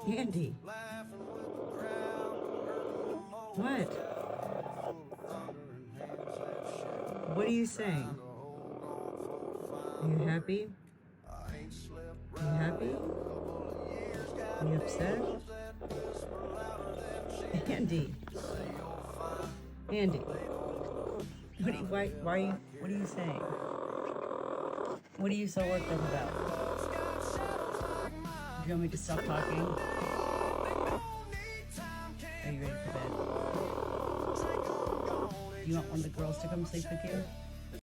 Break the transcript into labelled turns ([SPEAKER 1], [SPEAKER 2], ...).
[SPEAKER 1] Andy. What? What are you saying? Are you happy? Are you happy? Are you upset? Andy. Andy. What are you saying? What are you so worked up about? Do you want me to stop talking? Are you ready for bed? Do you want one of the girls to come sleep with you?